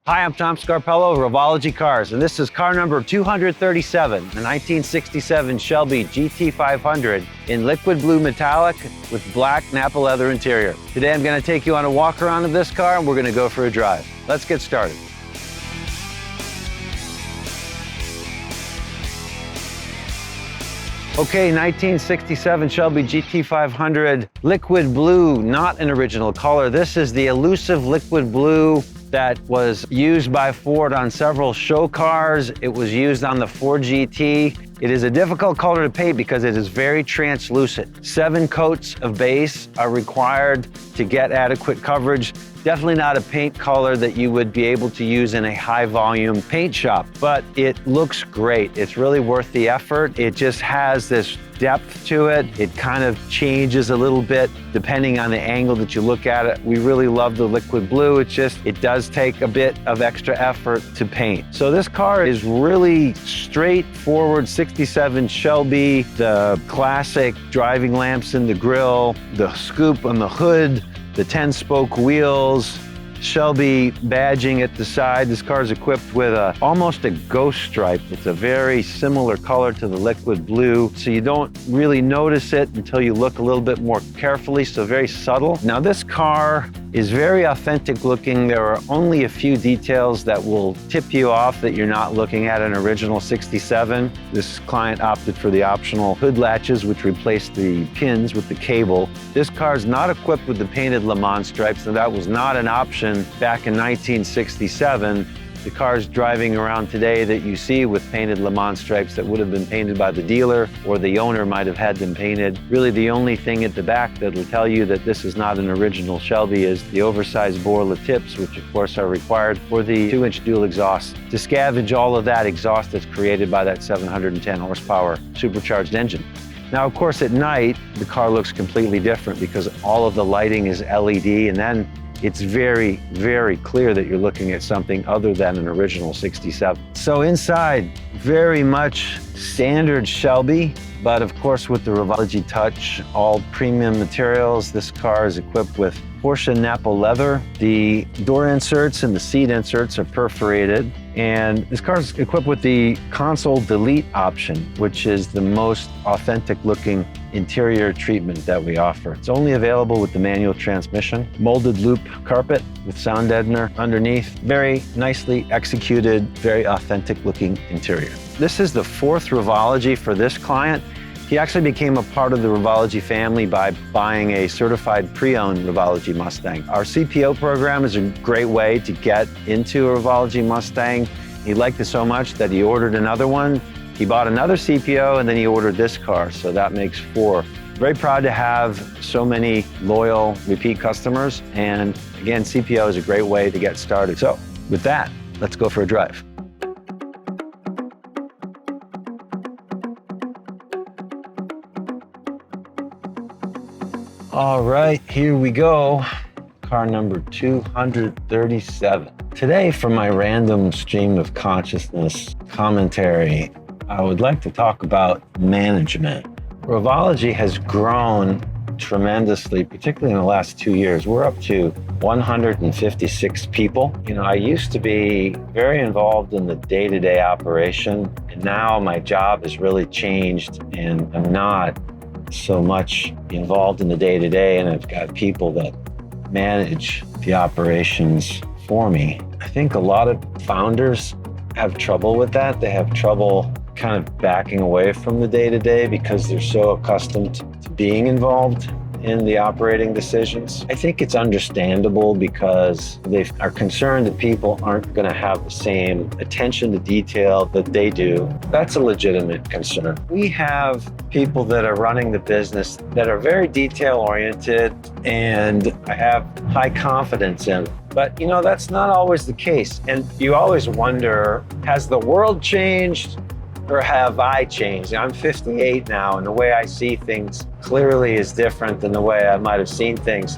Hi, I'm Tom Scarpello, Revology Cars, and this is car number 237, a 1967 Shelby GT500 in liquid blue metallic with black Nappa leather interior. Today I'm going to take you on a walk around of this car and we're going to go for a drive. Let's get started. Okay, 1967 Shelby GT500 liquid blue, not an original color. This is the elusive liquid blue that was used by Ford on several show cars. It was used on the Ford GT. It is a difficult color to paint because it is very translucent. 7 coats of base are required to get adequate coverage. Definitely not a paint color that you would be able to use in a high volume paint shop, but it looks great. It's really worth the effort. It just has this depth to it. It kind of changes a little bit depending on the angle that you look at it. We really love the liquid blue. It does take a bit of extra effort to paint. So this car is really straightforward 67 Shelby, the classic driving lamps in the grille, the scoop on the hood, the 10-spoke wheels, Shelby badging at the side. This car is equipped with almost a ghost stripe. It's a very similar color to the liquid blue, so you don't really notice it until you look a little bit more carefully, so very subtle. Now this car is very authentic looking. There are only a few details that will tip you off that you're not looking at an original 67. This client opted for the optional hood latches, which replaced the pins with the cable. This car is not equipped with the painted Le Mans stripes, and that was not an option back in 1967. The cars driving around today that you see with painted Le Mans stripes that would have been painted by the dealer or the owner might have had them painted. Really the only thing at the back that will tell you that this is not an original Shelby is the oversized Borla tips, which of course are required for the 2-inch dual exhaust to scavenge all of that exhaust that's created by that 710 horsepower supercharged engine. Now, of course, at night, the car looks completely different because all of the lighting is LED, and then it's very, very clear that you're looking at something other than an original 67. So inside, very much standard Shelby, but of course with the Revology touch, all premium materials. This car is equipped with Black Nappa Leather. The door inserts and the seat inserts are perforated. And this car is equipped with the console delete option, which is the most authentic looking interior treatment that we offer. It's only available with the manual transmission. Molded loop carpet with sound deadener underneath. Very nicely executed, very authentic looking interior. This is the 4th Revology for this client. He actually became a part of the Revology family by buying a certified pre-owned Revology Mustang. Our CPO program is a great way to get into a Revology Mustang. He liked it so much that he ordered another one. He bought another CPO and then he ordered this car, so that makes 4. Very proud to have so many loyal repeat customers, and again, CPO is a great way to get started. So with that, let's go for a drive. All right, here we go. Car number 237. Today, for my random stream of consciousness commentary, I would like to talk about management. Revology has grown tremendously, particularly in the last 2 years. We're up to 156 people. You know, I used to be very involved in the day-to-day operation, and now my job has really changed, and I'm not so much involved in the day-to-day, and I've got people that manage the operations for me. I think a lot of founders have trouble with that. They have trouble kind of backing away from the day-to-day because they're so accustomed to being involved in the operating decisions. I think it's understandable because they are concerned that people aren't going to have the same attention to detail that they do. That's a legitimate concern. We have people that are running the business that are very detail-oriented, and I have high confidence in. But, you know, that's not always the case. And you always wonder, has the world changed? Or have I changed? I'm 58 now, and the way I see things clearly is different than the way I might have seen things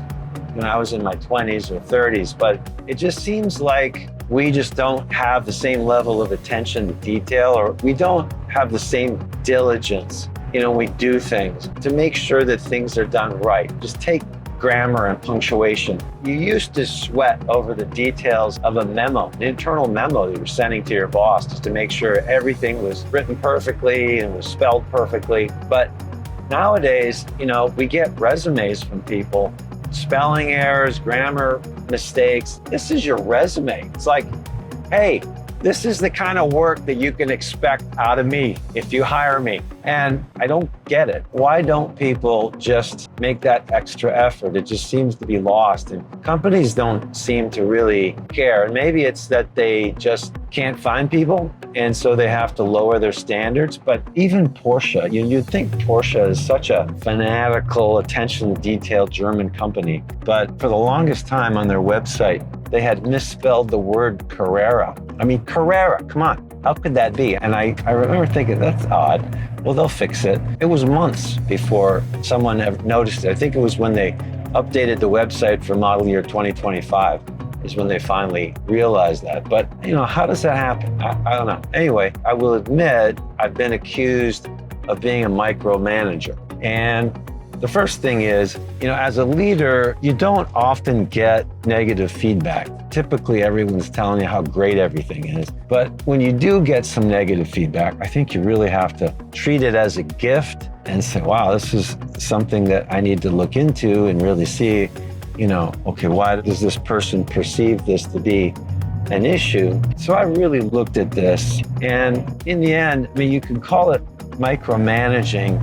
when I was in my 20s or 30s. But it just seems like we just don't have the same level of attention to detail, or we don't have the same diligence, you know, we do things to make sure that things are done right. Just take grammar and punctuation. You used to sweat over the details of a memo, an internal memo that you were sending to your boss just to make sure everything was written perfectly and was spelled perfectly. But nowadays, we get resumes from people, spelling errors, grammar mistakes. This is your resume. It's like, hey, this is the kind of work that you can expect out of me if you hire me. And I don't get it. Why don't people just make that extra effort? It just seems to be lost. And companies don't seem to really care. And maybe it's that they just can't find people, and so they have to lower their standards. But even Porsche, you'd think Porsche is such a fanatical, attention to detail German company. But for the longest time on their website, they had misspelled the word Carrera. I mean, Carrera, come on, how could that be? And I remember thinking, that's odd. Well, they'll fix it. It was months before someone ever noticed it. I think it was when they updated the website for model year 2025 is when they finally realized that. But, how does that happen? I don't know. Anyway, I will admit I've been accused of being a micromanager. And the first thing is, as a leader, you don't often get negative feedback. Typically, everyone's telling you how great everything is. But when you do get some negative feedback, I think you really have to treat it as a gift and say, wow, this is something that I need to look into and really see, okay, why does this person perceive this to be an issue? So I really looked at this. And in the end, you can call it micromanaging.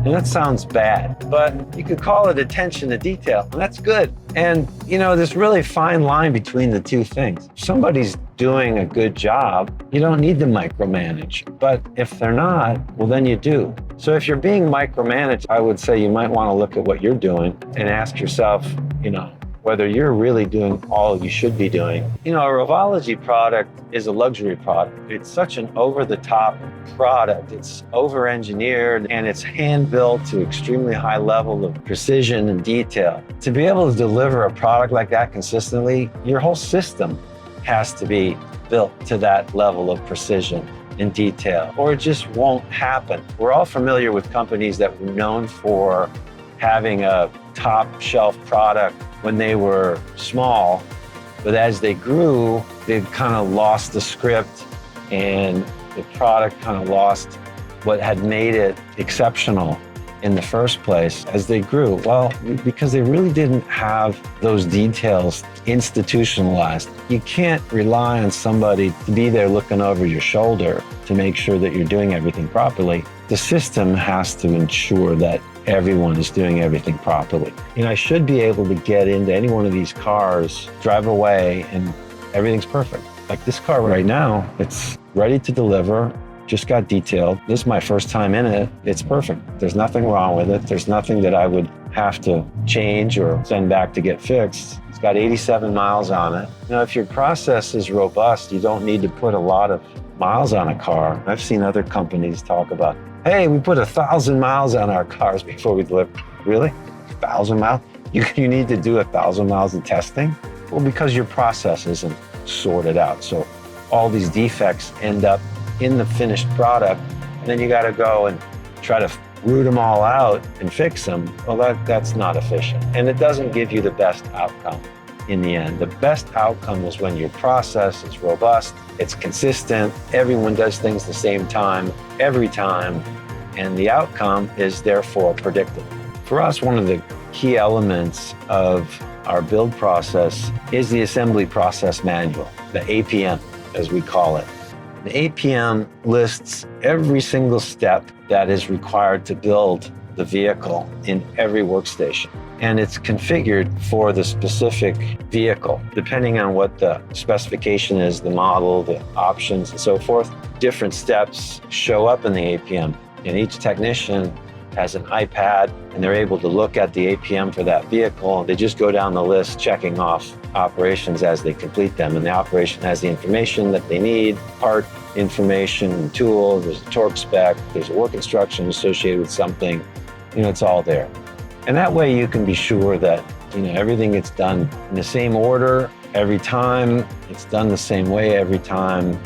And that sounds bad, but you could call it attention to detail, and that's good. And, there's really fine line between the two things. If somebody's doing a good job, you don't need to micromanage. But if they're not, well, then you do. So if you're being micromanaged, I would say you might want to look at what you're doing and ask yourself, whether you're really doing all you should be doing. A Revology product is a luxury product. It's such an over-the-top product. It's over-engineered and it's hand-built to extremely high level of precision and detail. To be able to deliver a product like that consistently, your whole system has to be built to that level of precision and detail, or it just won't happen. We're all familiar with companies that were known for having a top shelf product when they were small, but as they grew, they kind of lost the script and the product kind of lost what had made it exceptional in the first place as they grew. Well, because they really didn't have those details institutionalized. You can't rely on somebody to be there looking over your shoulder to make sure that you're doing everything properly. The system has to ensure that everyone is doing everything properly. I should be able to get into any one of these cars, drive away, and everything's perfect. Like this car right now, it's ready to deliver, just got detailed. This is my first time in it. It's perfect. There's nothing wrong with it. There's nothing that I would have to change or send back to get fixed. It's got 87 miles on it. If your process is robust, you don't need to put a lot of miles on a car. I've seen other companies talk about, hey, we put 1,000 miles on our cars before we deliver. Really? 1,000 miles? You need to do 1,000 miles of testing? Well, because your process isn't sorted out. So all these defects end up in the finished product, and then you got to go and try to root them all out and fix them. Well, that's not efficient. And it doesn't give you the best outcome in the end. The best outcome is when your process is robust, it's consistent, everyone does things the same time, every time, and the outcome is therefore predictable. For us, one of the key elements of our build process is the assembly process manual, the APM, as we call it. The APM lists every single step that is required to build the vehicle in every workstation. And it's configured for the specific vehicle, depending on what the specification is, the model, the options, and so forth. Different steps show up in the APM, and each technician has an iPad, and they're able to look at the APM for that vehicle. They just go down the list, checking off operations as they complete them. And the operation has the information that they need, part information, tool, there's a torque spec, there's a work instruction associated with something. It's all there. And that way you can be sure that, everything gets done in the same order every time. It's done the same way every time,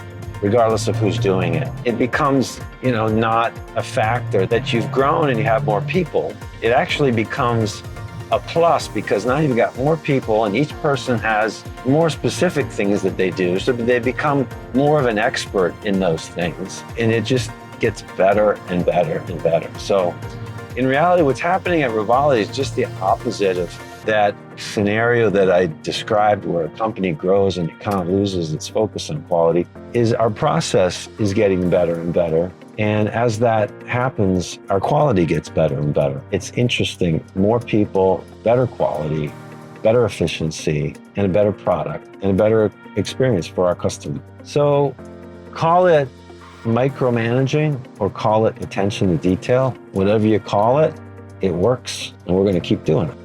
regardless of who's doing it. It becomes, not a factor that you've grown and you have more people. It actually becomes a plus, because now you've got more people and each person has more specific things that they do, so that they become more of an expert in those things. And it just gets better and better and better. So in reality, what's happening at Revology is just the opposite of that scenario that I described, where a company grows and it kind of loses its focus on quality. Is our process is getting better and better. And as that happens, our quality gets better and better. It's interesting, more people, better quality, better efficiency, and a better product, and a better experience for our customer. So call it micromanaging or call it attention to detail. Whatever you call it, it works, and we're going to keep doing it.